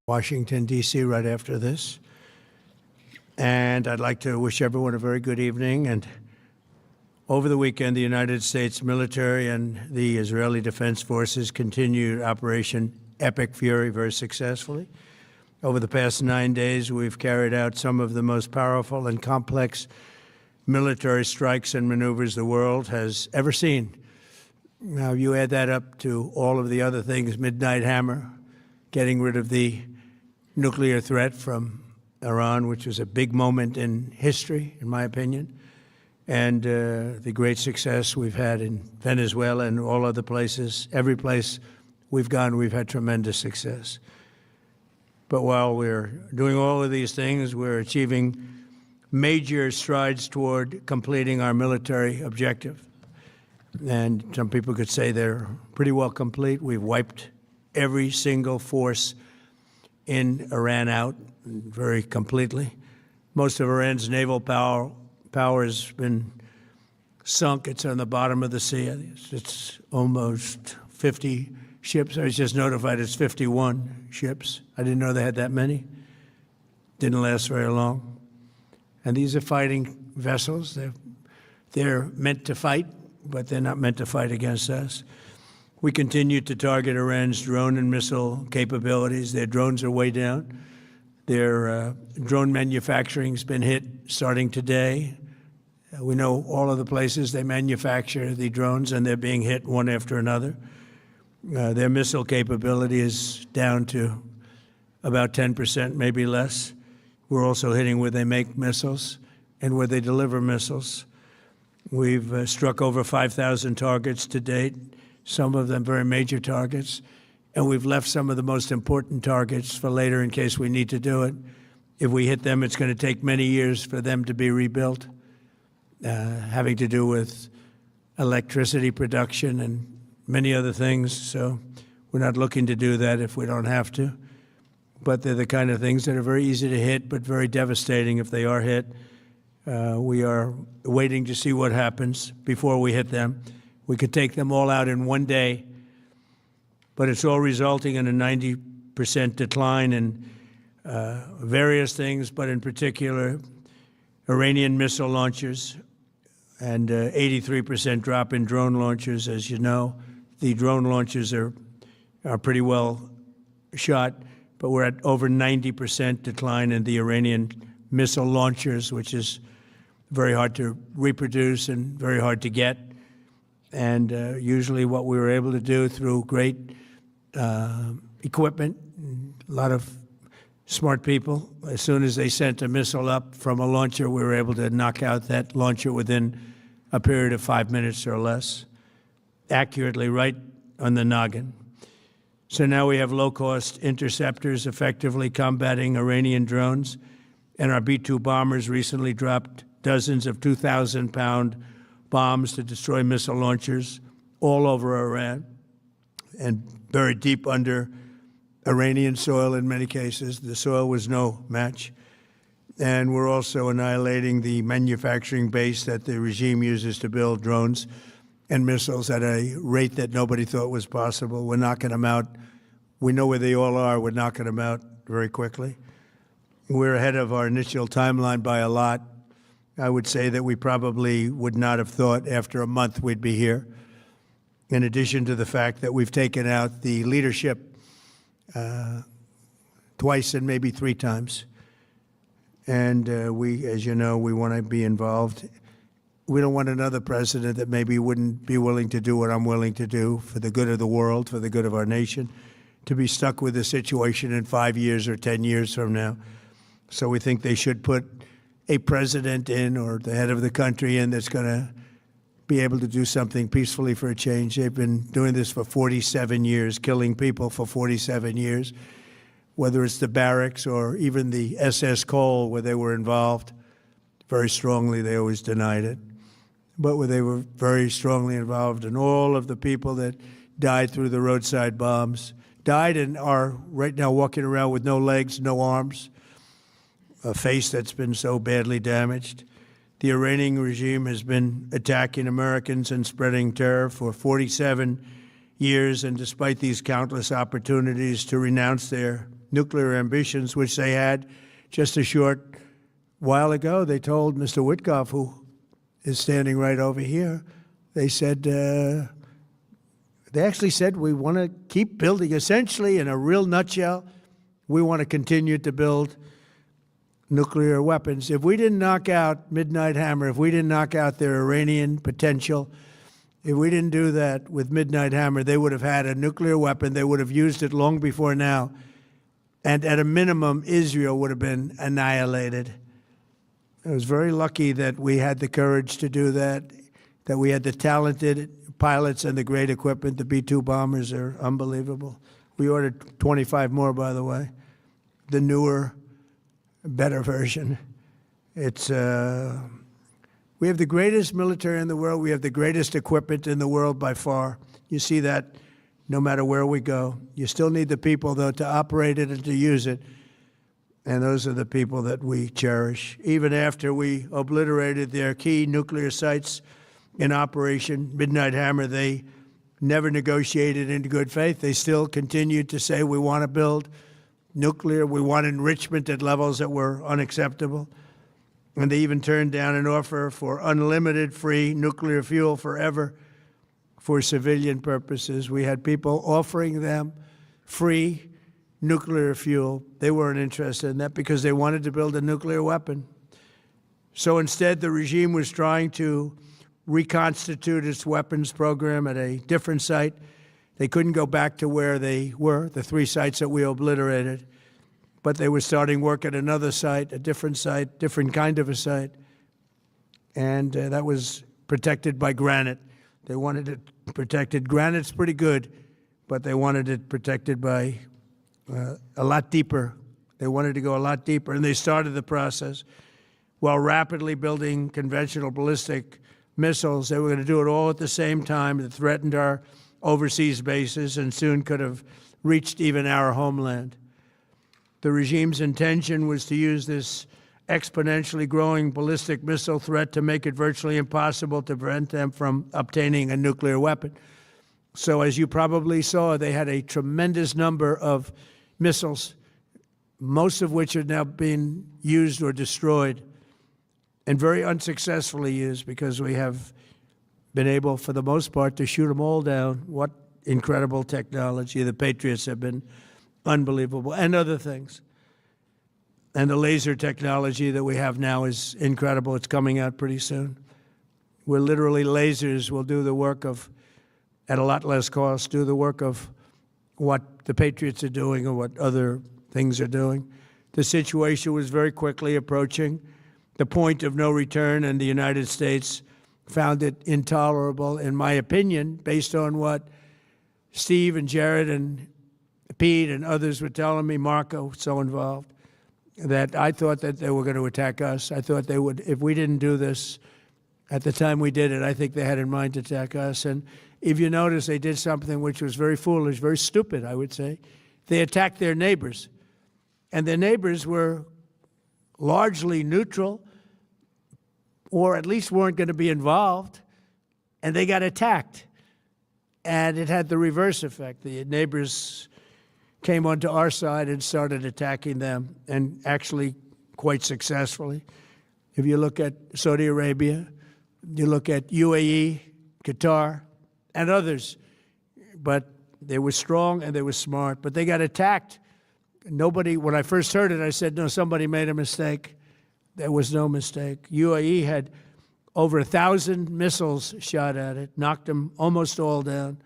Washington, D.C. right after this. And I'd like to wish everyone a very good evening. And over the weekend, the United States military and the Israeli Defense Forces continued Operation Epic Fury very successfully. Over the past 9 days, we've carried out some of the most powerful and complex military strikes and maneuvers the world has ever seen. Now, you add that up to all of the other things, Midnight Hammer, getting rid of the nuclear threat from Iran, which was a big moment in history, in my opinion, and the great success we've had in Venezuela and all other places. Every place we've gone, we've had tremendous success. But while we're doing all of these things, we're achieving major strides toward completing our military objective. And some people could say they're pretty well complete. We've wiped every single force in Iran out very completely. Most of Iran's naval power has been sunk. It's on the bottom of the sea. It's almost 50 ships. I was just notified it's 51 ships. I didn't know they had that many. Didn't last very long. And these are fighting vessels. They're meant to fight, but they're not meant to fight against us. We continue to target Iran's drone and missile capabilities. Their drones are way down. Their drone manufacturing's been hit starting today. We know all of the places they manufacture the drones, and they're being hit one after another. Their missile capability is down to about 10%, maybe less. We're also hitting where they make missiles and where they deliver missiles. We've struck over 5,000 targets to date, some of them very major targets, and we've left some of the most important targets for later in case we need to do it. If we hit them, it's going to take many years for them to be rebuilt, having to do with electricity production and many other things. So we're not looking to do that if we don't have to. But they're the kind of things that are very easy to hit, but very devastating if they are hit. We are waiting to see what happens before we hit them. We could take them all out in one day, but it's all resulting in a 90% decline in various things, but in particular, Iranian missile launchers and 83% drop in drone launchers. As you know, the drone launchers are pretty well shot, but we're at over 90% decline in the Iranian missile launchers, which is very hard to reproduce and very hard to get. And usually what we were able to do through great equipment, a lot of smart people, as soon as they sent a missile up from a launcher, we were able to knock out that launcher within a period of 5 minutes or less, accurately, right on the noggin. So now we have low-cost interceptors effectively combating Iranian drones, and our B-2 bombers recently dropped dozens of 2,000-pound bombs to destroy missile launchers all over Iran and buried deep under Iranian soil in many cases. The soil was no match. And we're also annihilating the manufacturing base that the regime uses to build drones and missiles at a rate that nobody thought was possible. We're knocking them out. We know where they all are. We're knocking them out very quickly. We're ahead of our initial timeline by a lot. I would say that we probably would not have thought after a month we'd be here, in addition to the fact that we've taken out the leadership twice and maybe 3 times. And we, as you know, we want to be involved. We don't want another president that maybe wouldn't be willing to do what I'm willing to do for the good of the world, for the good of our nation, to be stuck with the situation in 5 years or 10 years from now. So we think they should put a president in, or the head of the country in, that's going to be able to do something peacefully for a change. They've been doing this for 47 years, killing people for 47 years, whether it's the barracks or even the SS Cole where they were involved. Very strongly, they always denied it. But where they were very strongly involved, and all of the people that died through the roadside bombs died and are right now walking around with no legs, no arms, a face that's been so badly damaged. The Iranian regime has been attacking Americans and spreading terror for 47 years, and despite these countless opportunities to renounce their nuclear ambitions, which they had just a short while ago. They told Mr. Witkoff, who is standing right over here, they said, they actually said, we want to keep building. Essentially, in a real nutshell, we want to continue to build nuclear weapons. If we didn't knock out Midnight Hammer, if we didn't knock out their Iranian potential, if we didn't do that with Midnight Hammer, they would have had a nuclear weapon. They would have used it long before now. And at a minimum, Israel would have been annihilated. I was very lucky that we had the courage to do that, that we had the talented pilots and the great equipment. The B-2 bombers are unbelievable. We ordered 25 more, by the way, the newer, better version. It's we have the greatest military in the world. We have the greatest equipment in the world by far. You see that no matter where we go. You still need the people, though, to operate it and to use it. And those are the people that we cherish. Even after we obliterated their key nuclear sites in Operation Midnight Hammer, they never negotiated in good faith. They still continued to say, we want to build nuclear. We want enrichment at levels that were unacceptable. And they even turned down an offer for unlimited free nuclear fuel forever for civilian purposes. We had people offering them free nuclear fuel. They weren't interested in that because they wanted to build a nuclear weapon. So instead, the regime was trying to reconstitute its weapons program at a different site. They couldn't go back to where they were, the 3 sites that we obliterated, but they were starting work at another site, a different site, different kind of a site, and that was protected by granite. They wanted it protected. Granite's pretty good, but they wanted it protected by a lot deeper. They wanted to go a lot deeper, and they started the process while rapidly building conventional ballistic missiles. They were going to do it all at the same time that threatened our overseas bases and soon could have reached even our homeland. The regime's intention was to use this exponentially growing ballistic missile threat to make it virtually impossible to prevent them from obtaining a nuclear weapon. So as you probably saw, they had a tremendous number of missiles, most of which are now being used or destroyed, and very unsuccessfully used because we have been able, for the most part, to shoot them all down. What incredible technology. The Patriots have been unbelievable, and other things. And the laser technology that we have now is incredible. It's coming out pretty soon. Where literally lasers will do the work of, at a lot less cost, do the work of what the Patriots are doing or what other things are doing. The situation was very quickly approaching the point of no return, and the United States found it intolerable, in my opinion, based on what Steve and Jared and Pete and others were telling me, Marco, so involved, that I thought that they were going to attack us. I thought they would, if we didn't do this at the time we did it, I think they had in mind to attack us. And if you notice, they did something which was very foolish, very stupid, I would say. They attacked their neighbors. And their neighbors were largely neutral, or at least weren't going to be involved, and they got attacked. And it had the reverse effect. The neighbors came onto our side and started attacking them, and actually quite successfully. If you look at Saudi Arabia, you look at UAE, Qatar, and others, but they were strong and they were smart, but they got attacked. Nobody, when I first heard it, I said, no, somebody made a mistake. There was no mistake. UAE had over 1,000 missiles shot at it, knocked them almost all down.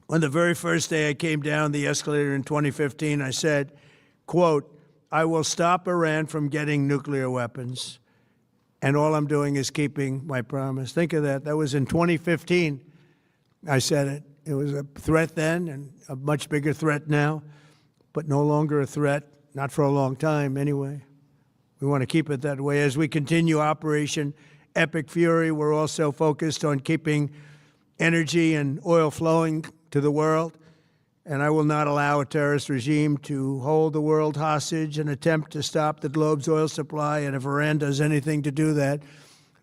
On the very first day I came down the escalator in 2015, I said, quote, I will stop Iran from getting nuclear weapons, and all I'm doing is keeping my promise. Think of that. That was in 2015. I said it. It was a threat then and a much bigger threat now, but no longer a threat, not for a long time anyway. We want to keep it that way. As we continue Operation Epic Fury, we're also focused on keeping energy and oil flowing to the world, and I will not allow a terrorist regime to hold the world hostage and attempt to stop the globe's oil supply. And if Iran does anything to do that,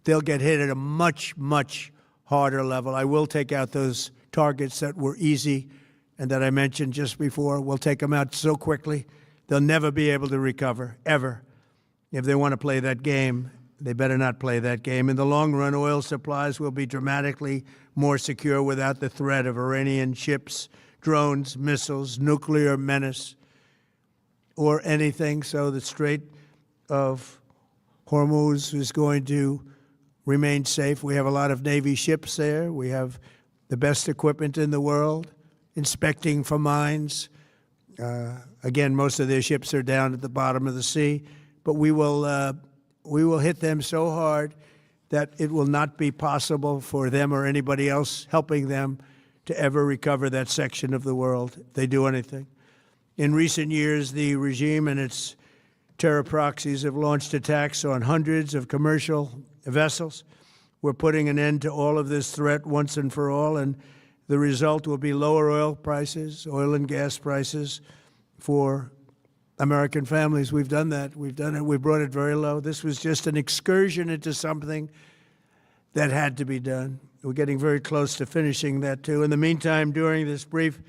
they'll get hit at a much, much harder level. I will take out those targets that were easy and that I mentioned just before will take them out so quickly, they'll never be able to recover, ever. If they want to play that game, they better not play that game. In the long run, oil supplies will be dramatically more secure without the threat of Iranian ships, drones, missiles, nuclear menace, or anything. So the Strait of Hormuz is going to remain safe. We have a lot of Navy ships there. We have the best equipment in the world, inspecting for mines. Again, most of their ships are down at the bottom of the sea, but we will hit them so hard that it will not be possible for them or anybody else helping them to ever recover that section of the world if they do anything. In recent years, the regime and its terror proxies have launched attacks on hundreds of commercial vessels. We're putting an end to all of this threat once and for all, and the result will be lower oil prices, oil and gas prices for American families. We've done that. We've done it. We brought it very low. This was just an excursion into something that had to be done. We're getting very close to finishing that, too. In the meantime, during this brief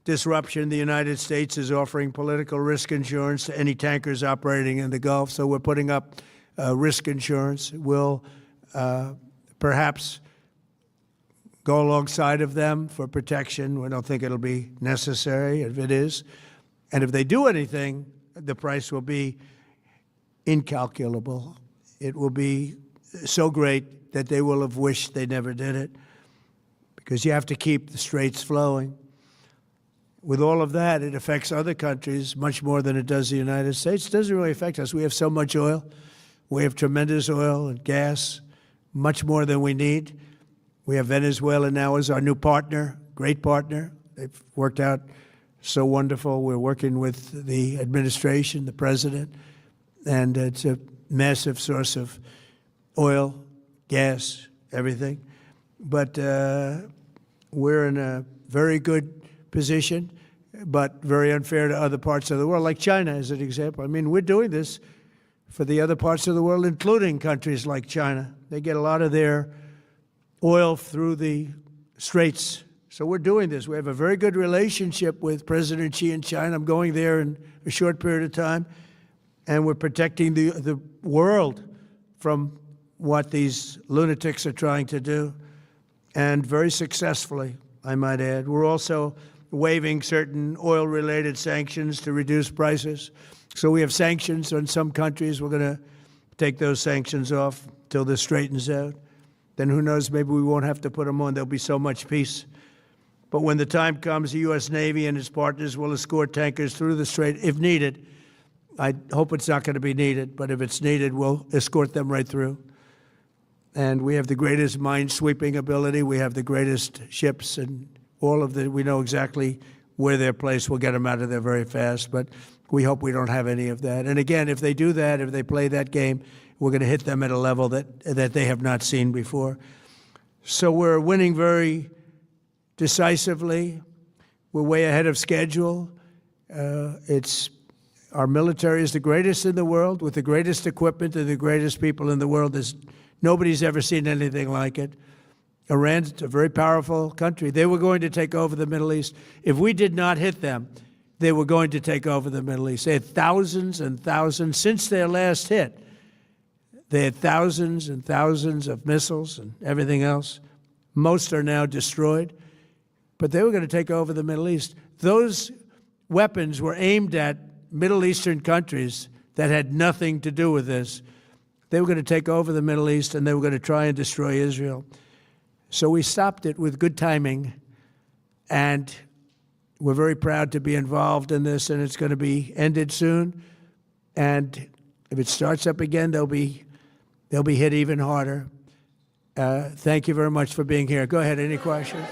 disruption, the United States is offering political risk insurance to any tankers operating in the Gulf. So we're putting up risk insurance. We'll perhaps go alongside of them for protection. We don't think it'll be necessary if it is. And if they do anything, the price will be incalculable. It will be so great that they will have wished they never did it, because you have to keep the straits flowing. With all of that, it affects other countries much more than it does the United States. It doesn't really affect us. We have so much oil. We have tremendous oil and gas, much more than we need. We have Venezuela now as our new partner, great partner. They've worked out so wonderful. We're working with the administration, the president, and it's a massive source of oil, gas, everything. But we're in a very good position, but very unfair to other parts of the world, like China as an example. I mean, we're doing this for the other parts of the world, including countries like China. They get a lot of their oil through the straits. So we're doing this. We have a very good relationship with President Xi in China. I'm going there in a short period of time, and we're protecting the world from what these lunatics are trying to do, and very successfully, I might add. We're also waiving certain oil-related sanctions to reduce prices. So we have sanctions on some countries. We're going to take those sanctions off till this straightens out. Then who knows, maybe we won't have to put them on. There'll be so much peace. But when the time comes, the U.S. Navy and its partners will escort tankers through the strait if needed. I hope it's not going to be needed, but if it's needed, we'll escort them right through. And we have the greatest mine-sweeping ability. We have the greatest ships, and all of the, we know exactly where they're placed. We'll get them out of there very fast, but we hope we don't have any of that. And again, if they do that, if they play that game, we're going to hit them at a level that they have not seen before. So we're winning very decisively. We're way ahead of schedule. Our military is the greatest in the world, with the greatest equipment and the greatest people in the world. Nobody's ever seen anything like it. Iran's a very powerful country. They were going to take over the Middle East. If we did not hit them, they were going to take over the Middle East. They had thousands and thousands. Since their last hit, they had thousands and thousands of missiles and everything else. Most are now destroyed. But they were going to take over the Middle East. Those weapons were aimed at Middle Eastern countries that had nothing to do with this. They were going to take over the Middle East, and they were going to try and destroy Israel. So we stopped it with good timing, and we're very proud to be involved in this, and it's going to be ended soon. And if it starts up again, they'll be hit even harder. Thank you very much for being here. Go ahead. Any questions?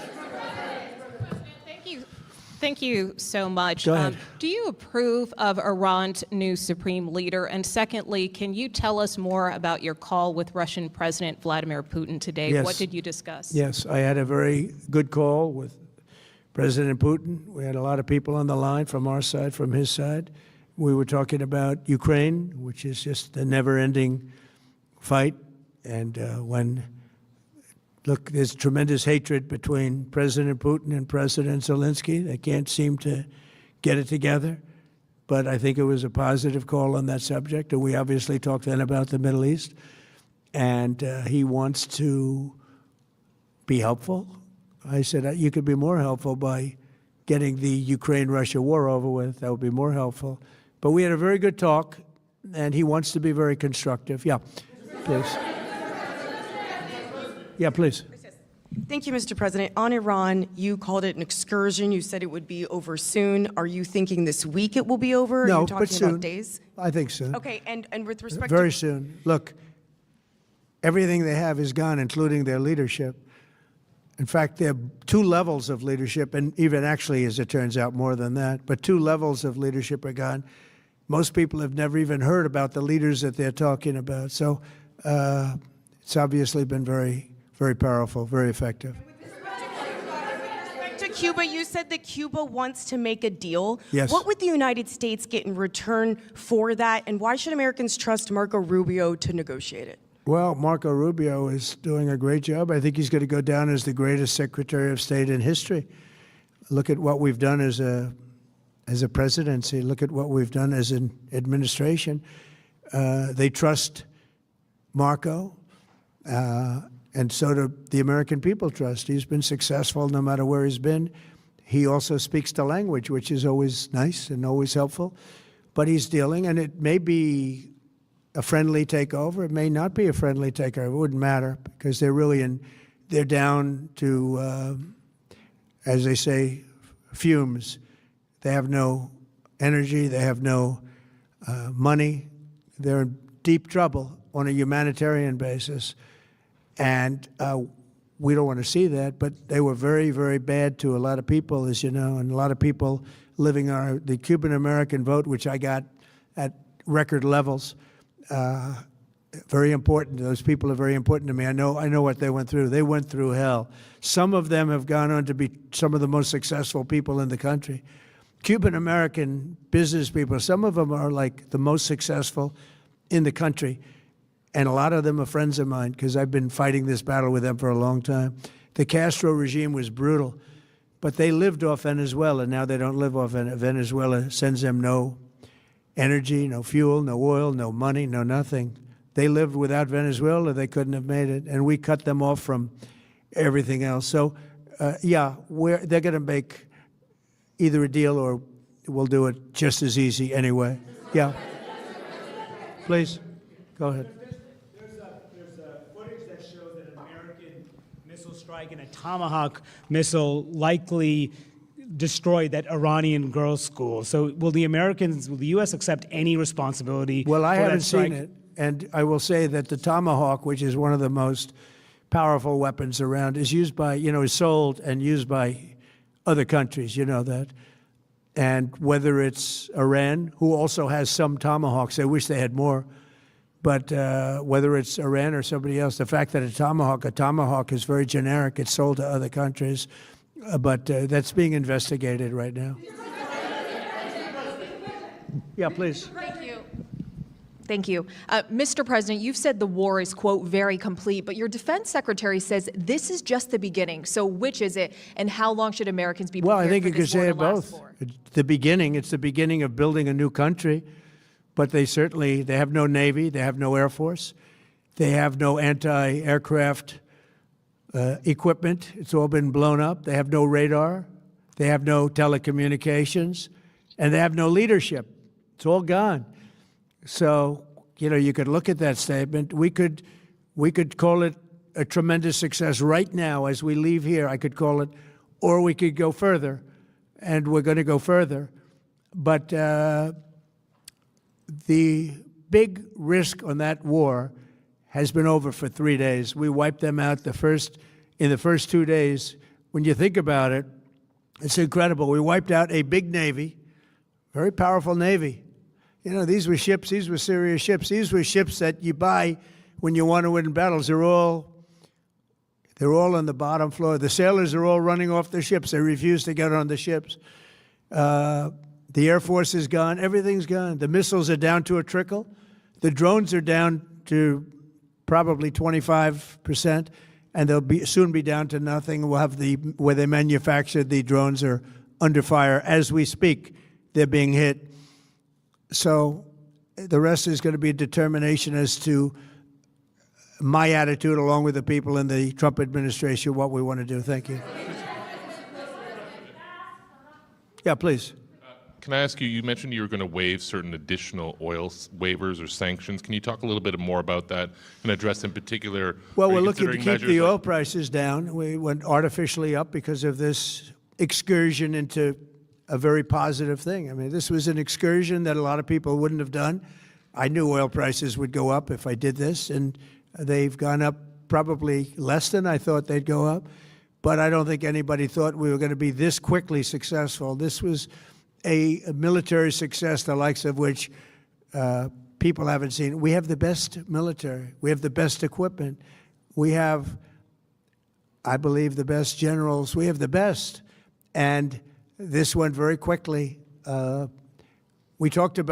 Thank you so much. Go ahead. Do you approve of Iran's new supreme leader? And secondly, can you tell us more about your call with Russian President Vladimir Putin today? Yes. What did you discuss? Yes, I had a very good call with President Putin. We had a lot of people on the line from our side, from his side. We were talking about Ukraine, which is just a never-ending fight. And when Look, there's tremendous hatred between President Putin and President Zelensky. They can't seem to get it together. But I think it was a positive call on that subject. And we obviously talked then about the Middle East. And he wants to be helpful. I said, you could be more helpful by getting the Ukraine-Russia war over with. That would be more helpful. But we had a very good talk, and he wants to be very constructive. Yeah, please. Yeah, please. Thank you, Mr. President. On Iran, you called it an excursion. You said it would be over soon. Are you thinking this week it will be over? No, Are you talking but soon. about days? I think soon. Okay, and with respect Very soon. Look, everything they have is gone, including their leadership. In fact, there are two levels of leadership, and even actually, as it turns out, more than that. But two levels of leadership are gone. Most people have never even heard about the leaders that they're talking about. So it's obviously been very, very powerful, very effective. to Cuba, you said that Cuba wants to make a deal. Yes. What would the United States get in return for that, and why should Americans trust Marco Rubio to negotiate it? Well, Marco Rubio is doing a great job. I think he's going to go down as the greatest Secretary of State in history. Look at what we've done as a presidency. Look at what we've done as an administration. They trust Marco, and so do the American people trust. He's been successful no matter where he's been. He also speaks the language, which is always nice and always helpful. But he's dealing, and it may be a friendly takeover. It may not be a friendly takeover. It wouldn't matter, because they're down to, as they say, fumes. They have no energy. They have no money. They're in deep trouble on a humanitarian basis. And we don't want to see that, but they were very, very bad to a lot of people, as you know, and a lot of people living on the Cuban-American vote, which I got at record levels. Very important. Those people are very important to me. I know what they went through. They went through hell. Some of them have gone on to be some of the most successful people in the country. Cuban-American business people, some of them are like the most successful in the country. And a lot of them are friends of mine, because I've been fighting this battle with them for a long time. The Castro regime was brutal, but they lived off Venezuela. Now they don't live off Venezuela. Sends them no energy, no fuel, no oil, no money, no nothing. They lived without Venezuela. They couldn't have made it. And we cut them off from everything else. So, yeah, they're going to make either a deal, or we'll do it just as easy anyway. Yeah. Please, go ahead. There's footage that shows that an American missile strike and a Tomahawk missile likely destroyed that Iranian girls' school. So will the U.S. accept any responsibility Well, I for haven't that strike? seen it, and I will say that the Tomahawk, which is one of the most powerful weapons around, is used by, is sold and used by other countries, you know that. And whether it's Iran, who also has some Tomahawks, I wish they had more, but whether it's Iran or somebody else, the fact that a Tomahawk is very generic. It's sold to other countries, but that's being investigated right now. Yeah, please. Thank you. Mr. President, you've said the war is, quote, very complete, but your defense secretary says this is just the beginning. So which is it, and how long should Americans be prepared Well, I think for you could this war say to it last both. for? It's the beginning of building a new country, but they have no Navy, they have no Air Force, they have no anti-aircraft equipment. It's all been blown up. They have no radar, they have no telecommunications, and they have no leadership. It's all gone. So, you could look at that statement. We could call it a tremendous success right now as we leave here. I could call it, or we could go further, and we're going to go further. But the big risk on that war has been over for 3 days. We wiped them out in the first 2 days. When you think about it, it's incredible. We wiped out a big Navy, very powerful Navy. These were ships. These were serious ships. These were ships that you buy when you want to win battles. They're all on the bottom floor. The sailors are all running off the ships. They refuse to get on the ships. The Air Force is gone. Everything's gone. The missiles are down to a trickle. The drones are down to probably 25%. and they'll soon be down to nothing. We'll have where they manufactured the drones are under fire as we speak. They're being hit. So the rest is going to be a determination as to my attitude, along with the people in the Trump administration, what we want to do. Thank you. Yeah, please. Can I ask you, you mentioned you were going to waive certain additional oil waivers or sanctions. Can you talk a little bit more about that and address in particular? Well, are we're you looking to considering keep the measures oil prices down. We went artificially up because of this excursion into a very positive thing. I mean, this was an excursion that a lot of people wouldn't have done. I knew oil prices would go up if I did this, and they've gone up probably less than I thought they'd go up. But I don't think anybody thought we were going to be this quickly successful. This was a military success, the likes of which people haven't seen. We have the best military. We have the best equipment. We have, I believe, the best generals. We have the best. And this went very quickly. We talked about